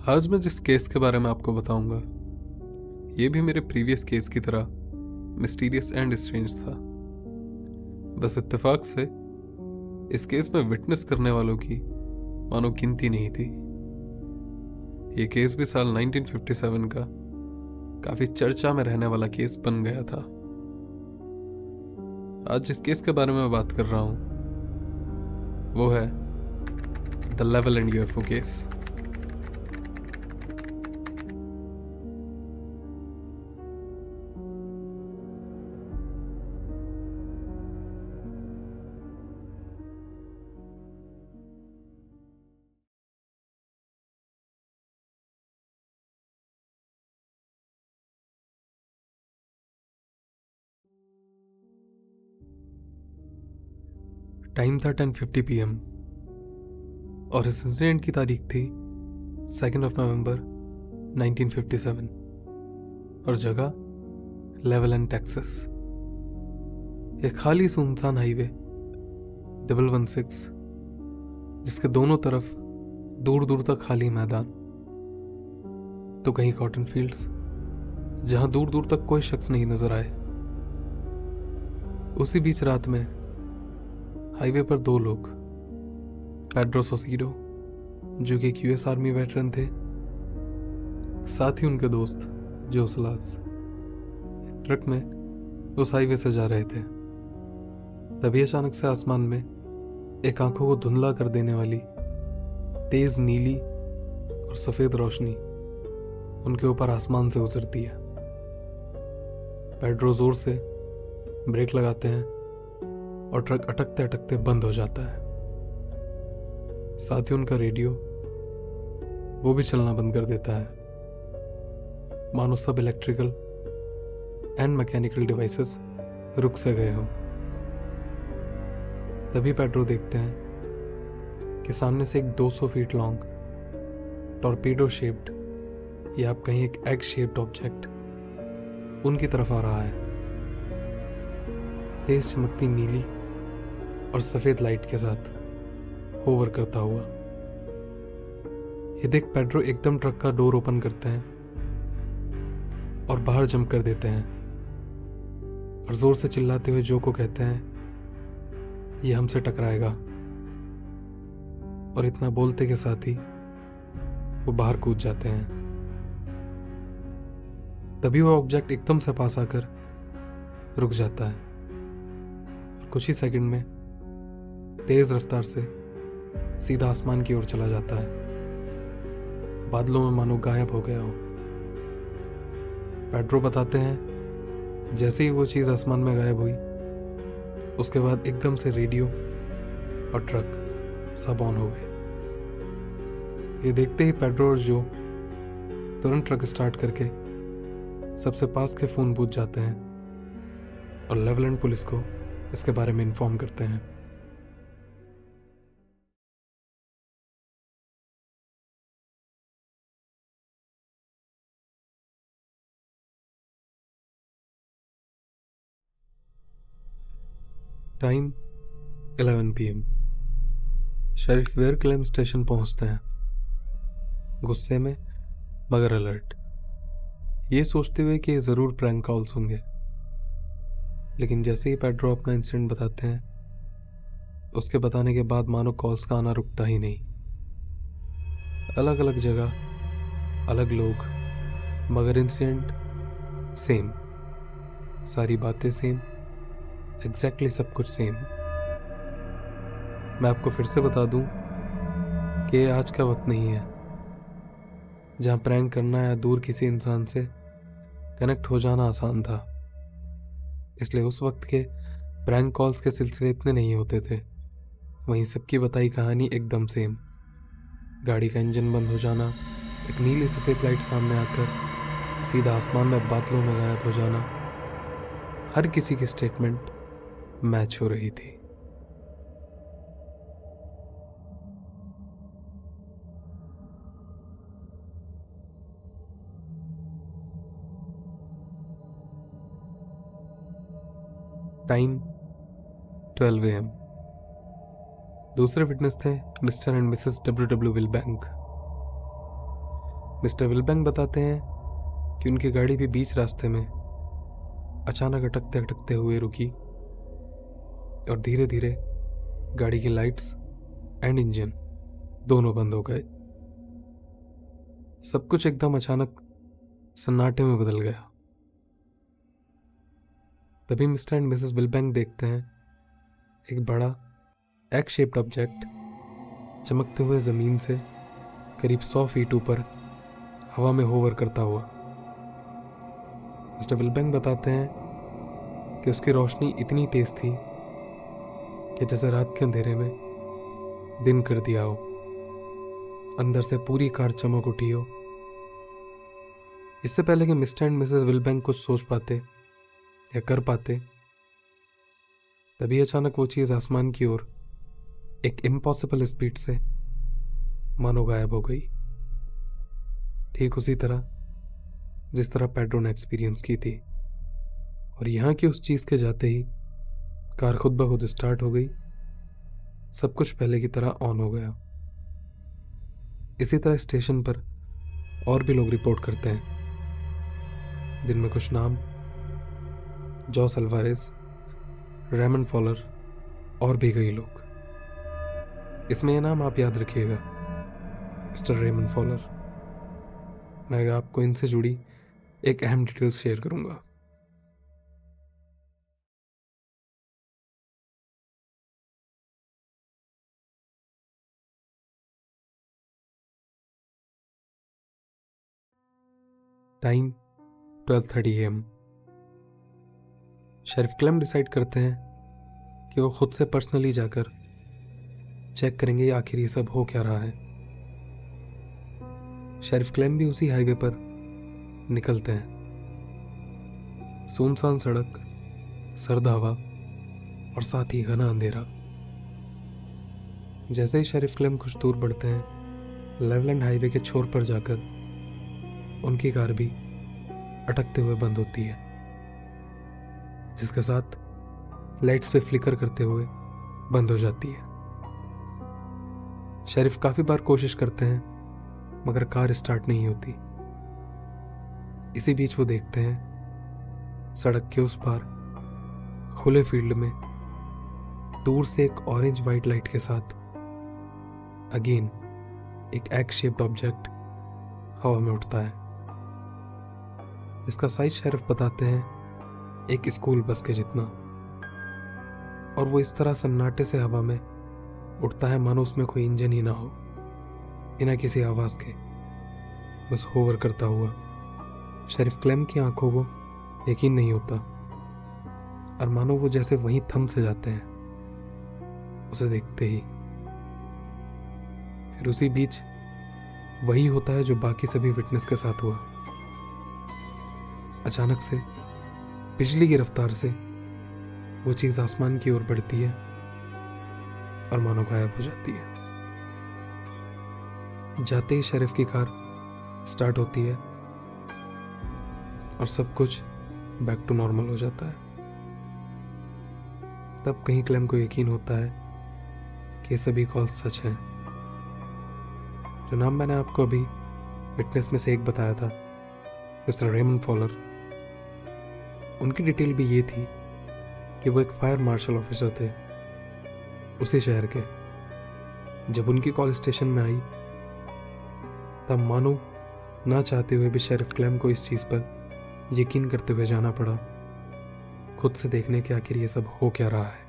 आज मैं जिस केस के बारे में आपको बताऊंगा, ये भी मेरे प्रीवियस केस की तरह मिस्टीरियस एंड स्ट्रेंज था। बस इत्तेफाक से इस केस में विटनेस करने वालों की मानो गिनती नहीं थी। ये केस भी साल 1957 का काफी चर्चा में रहने वाला केस बन गया था। आज जिस केस के बारे में बात कर रहा हूं वो है द लेवलैंड यूएफओ केस। टाइम था 10:50 PM और इस इंसिडेंट की तारीख थी 2 नवंबर 1957 और जगह लेवलैंड टेक्सास। एक खाली सुनसान हाईवे 116 जिसके दोनों तरफ दूर दूर तक खाली मैदान, तो कहीं कॉटन फील्ड्स जहां दूर दूर तक कोई शख्स नहीं नजर आए। उसी बीच रात में हाईवे पर दो लोग, पेड्रो सोसीडो जो कि एक यूएस आर्मी वेटरन थे, साथ ही उनके दोस्त जो सलास ट्रक में उस हाईवे से जा रहे थे। तभी अचानक से आसमान में एक आंखों को धुंधला कर देने वाली तेज नीली और सफेद रोशनी उनके ऊपर आसमान से गुजरती है। पेड्रो जोर से ब्रेक लगाते हैं और ट्रक अटकते अटकते बंद हो जाता है। साथ ही उनका रेडियो वो भी चलना बंद कर देता है, मानो सब इलेक्ट्रिकल एंड मैकेनिकल डिवाइसेस रुक से गए हों। तभी पेड्रो देखते हैं कि सामने से एक 200 फीट लॉन्ग टॉर्पीडो शेप्ड या आप कहीं एक एग शेप्ड ऑब्जेक्ट उनकी तरफ आ रहा है, तेज चमकती नीली और सफेद लाइट के साथ होवर करता हुआ। ये देख पेड्रो एकदम ट्रक का डोर ओपन करते हैं और बाहर जंप कर देते हैं और जोर से चिल्लाते हुए जो को कहते हैं ये हमसे टकराएगा, और इतना बोलते के साथ ही वो बाहर कूद जाते हैं। तभी वो ऑब्जेक्ट एकदम से पास आकर रुक जाता है और कुछ ही सेकंड में तेज रफ्तार से सीधा आसमान की ओर चला जाता है, बादलों में मानो गायब हो गया हो। पेड्रो बताते हैं जैसे ही वो चीज आसमान में गायब हुई, उसके बाद एकदम से रेडियो और ट्रक सब ऑन हो गए। ये देखते ही पेड्रो और जो तुरंत ट्रक स्टार्ट करके सबसे पास के फोन बूथ जाते हैं और लेवलैंड पुलिस को इसके बारे में इन्फॉर्म करते हैं। Time 11 PM। शरीफ वेयर क्लेम स्टेशन पहुंचते हैं, गुस्से में मगर अलर्ट, ये सोचते हुए कि ये जरूर प्रैंक कॉल्स होंगे। लेकिन जैसे ही पेड्रो अपना इंसिडेंट बताते हैं, उसके बताने के बाद मानो कॉल्स का आना रुकता ही नहीं। अलग अलग जगह, अलग लोग, मगर इंसिडेंट सेम, सारी बातें सेम, एग्जैक्टली सब कुछ सेम। मैं आपको फिर से बता दूं कि ये आज का वक्त नहीं है जहां प्रैंक करना या दूर किसी इंसान से कनेक्ट हो जाना आसान था। इसलिए उस वक्त के प्रैंक कॉल्स के सिलसिले इतने नहीं होते थे। वहीं सबकी बताई कहानी एकदम सेम, गाड़ी का इंजन बंद हो जाना, एक नीली सफेद लाइट सामने आकर सीधा आसमान में बादलों में गायब हो जाना, हर किसी की स्टेटमेंट मैच हो रही थी। Time 12 AM। दूसरे विटनेस थे Mr and Mrs WW Wilbank. Mr Wilbank बताते हैं कि उनकी गाड़ी भी बीच रास्ते में अचानक अटकते अटकते हुए रुकी और धीरे धीरे गाड़ी की लाइट्स एंड इंजन दोनों बंद हो गए। सब कुछ एकदम अचानक सन्नाटे में बदल गया। तभी मिस्टर एंड मिसेस विल्बैंक देखते हैं एक बड़ा एग शेप्ड ऑब्जेक्ट चमकते हुए जमीन से करीब 100 फीट ऊपर हवा में होवर करता हुआ। मिस्टर विल्बैंक बताते हैं कि उसकी रोशनी इतनी तेज थी कि जैसे रात के अंधेरे में दिन कर दिया हो। अंदर से पूरी कार चमक उठी हो। इससे पहले कि मिस्टर एंड मिसेस विल्बैंक कुछ सोच पाते या कर पाते, तभी अचानक वो चीज आसमान की ओर एक इम्पॉसिबल स्पीड से मानो गायब हो गई। ठीक उसी तरह जिस तरह पेड्रो ने एक्सपीरियंस की थी। और यहां की उस चीज के जाते ही कार खुद ब खुद स्टार्ट हो गई। सब कुछ पहले की तरह ऑन हो गया। इसी तरह स्टेशन पर और भी लोग रिपोर्ट करते हैं, जिनमें कुछ नाम जॉस अल्वारेज, रेमन फॉलर और भी कई लोग। इसमें यह नाम आप याद रखिएगा, मिस्टर रेमन फॉलर। मैं आपको इनसे जुड़ी एक अहम डिटेल्स शेयर करूंगा। Time 12:30 AM। Sheriff claim decide करते हैं कि वो खुद से पर्सनली जाकर चेक करेंगे आखिर ये सब हो क्या रहा है। शेरिफ क्लेम भी उसी हाईवे पर निकलते हैं। सुनसान सड़क, सर्द हवा और साथ ही घना अंधेरा। जैसे ही शेरिफ क्लेम कुछ दूर बढ़ते हैं, लेवलैंड हाईवे के छोर पर जाकर उनकी कार भी अटकते हुए बंद होती है, जिसके साथ लाइट्स पे फ्लिकर करते हुए बंद हो जाती है। शेरिफ काफी बार कोशिश करते हैं मगर कार स्टार्ट नहीं होती। इसी बीच वो देखते हैं सड़क के उस पार खुले फील्ड में दूर से एक ऑरेंज वाइट लाइट के साथ अगेन एक एग शेप्ड ऑब्जेक्ट हवा में उठता है, जिसका साइज शेरिफ बताते हैं एक स्कूल बस के जितना। और वो इस तरह सन्नाटे से हवा में उड़ता है मानो उसमें कोई इंजन ही ना हो, बिना किसी आवाज के बस होवर करता हुआ। शेरिफ क्लेम की आंखों को यकीन नहीं होता और मानो वो जैसे वहीं थम से जाते हैं उसे देखते ही। फिर उसी बीच वही होता है जो बाकी सभी विटनेस के साथ हुआ। अचानक से बिजली की रफ्तार से वो चीज आसमान की ओर बढ़ती है और मानो गायब हो जाती है। जाते ही शेरिफ की कार स्टार्ट होती है और सब कुछ बैक टू नॉर्मल हो जाता है। तब कहीं क्लेम को यकीन होता है कि ये सभी कॉल सच हैं। जो नाम मैंने आपको अभी विटनेस में से एक बताया था, मिस्टर रेमन फॉलर, उनकी डिटेल भी ये थी कि वो एक फायर मार्शल ऑफिसर थे उसी शहर के। जब उनकी कॉल स्टेशन में आई तब मानो ना चाहते हुए भी शेरिफ क्लेम को इस चीज पर यकीन करते हुए जाना पड़ा, खुद से देखने के आखिर ये सब हो क्या रहा है।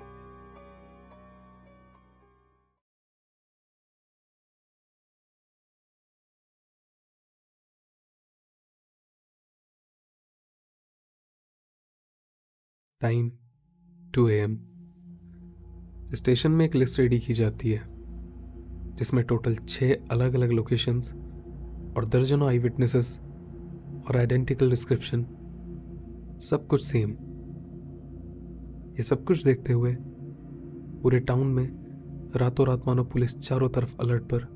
Time 2 AM। स्टेशन में एक लिस्ट रेडी की जाती है जिसमें टोटल 6 अलग अलग लोकेशंस और दर्जनों आई विटनेसेस और आइडेंटिकल डिस्क्रिप्शन, सब कुछ सेम। ये सब कुछ देखते हुए पूरे टाउन में रातों रात मानो पुलिस चारों तरफ अलर्ट पर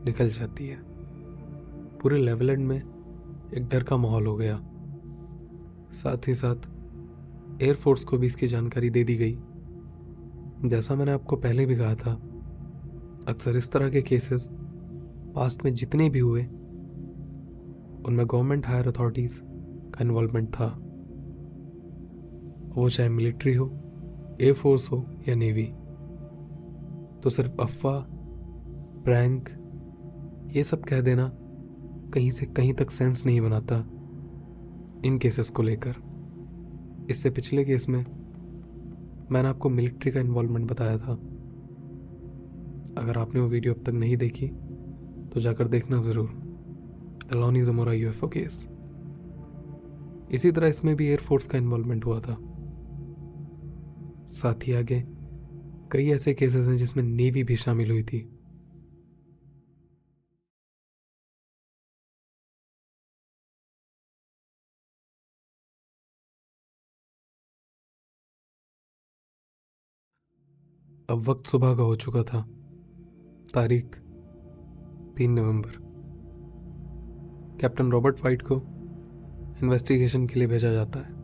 निकल जाती है। पूरे लेवलैंड में एक डर का माहौल हो गया। साथ ही साथ एयरफोर्स को भी इसकी जानकारी दे दी गई। जैसा मैंने आपको पहले भी कहा था, अक्सर इस तरह के केसेस पास्ट में जितने भी हुए उनमें गवर्नमेंट हायर अथॉरिटीज़ का इन्वॉल्वमेंट था, वो चाहे मिलिट्री हो, एयरफोर्स हो या नेवी। तो सिर्फ अफवाह, प्रैंक, ये सब कह देना कहीं से कहीं तक सेंस नहीं बनाता इन केसेस को लेकर। इससे पिछले केस में मैंने आपको मिलिट्री का इन्वॉल्वमेंट बताया था। अगर आपने वो वीडियो अब तक नहीं देखी तो जाकर देखना ज़रूर, द लॉनी ज़मोरा यूएफओ केस। इसी तरह इसमें भी एयरफोर्स का इन्वॉल्वमेंट हुआ था। साथ ही आगे कई ऐसे केसेस हैं जिसमें नेवी भी शामिल हुई थी। अब वक्त सुबह का हो चुका था। तारीख 3 नवंबर। कैप्टन रॉबर्ट वाइट को इन्वेस्टिगेशन के लिए भेजा जाता है,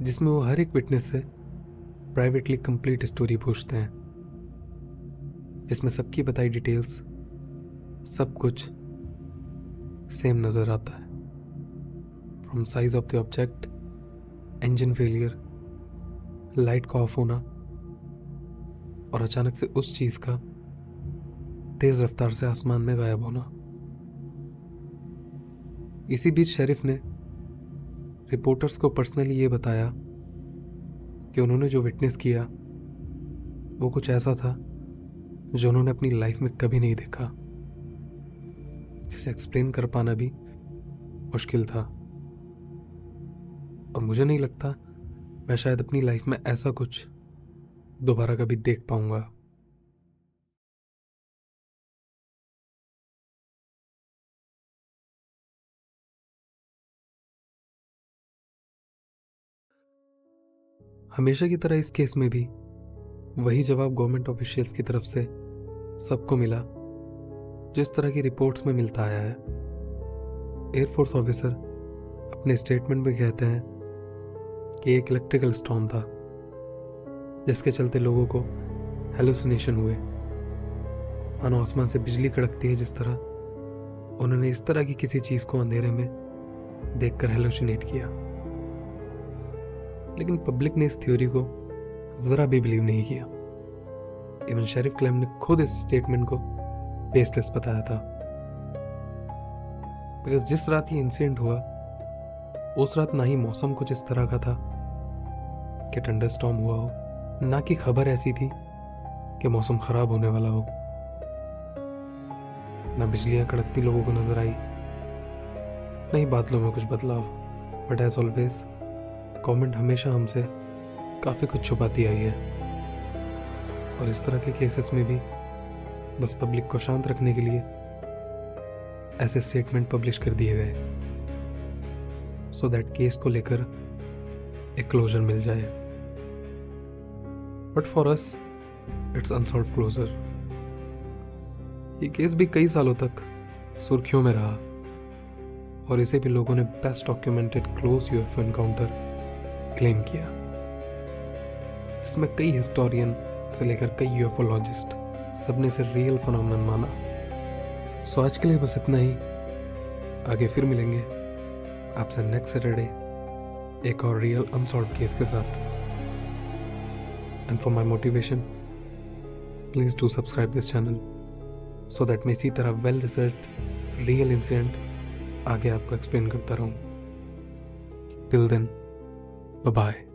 जिसमें वो हर एक विटनेस से प्राइवेटली कंप्लीट स्टोरी पूछते हैं, जिसमें सबकी बताई डिटेल्स, सब कुछ सेम नज़र आता है। From size of the object, engine failure, light का ऑफ होना और अचानक से उस चीज़ का तेज रफ्तार से आसमान में गायब होना। इसी बीच शेरिफ ने रिपोर्टर्स को पर्सनली ये बताया कि उन्होंने जो विटनेस किया वो कुछ ऐसा था जो उन्होंने अपनी लाइफ में कभी नहीं देखा, जिसे एक्सप्लेन कर पाना भी मुश्किल था। और मुझे नहीं लगता मैं शायद अपनी लाइफ में ऐसा कुछ दोबारा कभी देख पाऊंगा। हमेशा की तरह इस केस में भी वही जवाब गवर्नमेंट ऑफिशियल्स की तरफ से सबको मिला जिस तरह की रिपोर्ट्स में मिलता आया है। एयरफोर्स ऑफिसर अपने स्टेटमेंट में कहते हैं कि एक इलेक्ट्रिकल स्टॉर्म था जिसके चलते लोगों को हेलुसिनेशन हुए, मानो आसमान से बिजली कड़कती है जिस तरह। उन्होंने इस तरह की किसी चीज़ को अंधेरे में देखकर हेलुसिनेट किया। लेकिन पब्लिक ने इस थ्योरी को ज़रा भी बिलीव नहीं किया। इवन शेरिफ क्लेम ने खुद इस स्टेटमेंट को बेसलेस बताया था, बिकॉज जिस रात ये इंसिडेंट हुआ उस रात ना ही मौसम कुछ इस तरह का था कि थंडर स्टॉर्म हुआ हो, ना कि खबर ऐसी थी कि मौसम खराब होने वाला हो, ना बिजलियां कड़कती लोगों को नजर आई, नहीं बादलों में कुछ बदलाव। बट एज ऑलवेज गवर्नमेंट हमेशा हमसे काफ़ी कुछ छुपाती आई है, और इस तरह के केसेस में भी बस पब्लिक को शांत रखने के लिए ऐसे स्टेटमेंट पब्लिश कर दिए गए सो दैट केस को लेकर एक क्लोजर मिल जाए। But for us it's unsolved closure. ये केस भी कई सालों तक सुर्खियों में रहा और इसे भी लोगों ने best documented close UFO encounter claim किया, जिसमें कई हिस्टोरियन से लेकर कई यूएफओलॉजिस्ट सबने इसे रियल फिनोमेनन माना। सो आज के लिए बस इतना ही। आगे फिर मिलेंगे आपसे नेक्स्ट सैटरडे एक और रियल अनसॉल्व केस के साथ। And for my motivation please do subscribe this channel so that मैं इसी तरह वेल रिसर्च्ड रियल इंसिडेंट आगे आपको एक्सप्लेन करता रहूं। Till then, bye bye.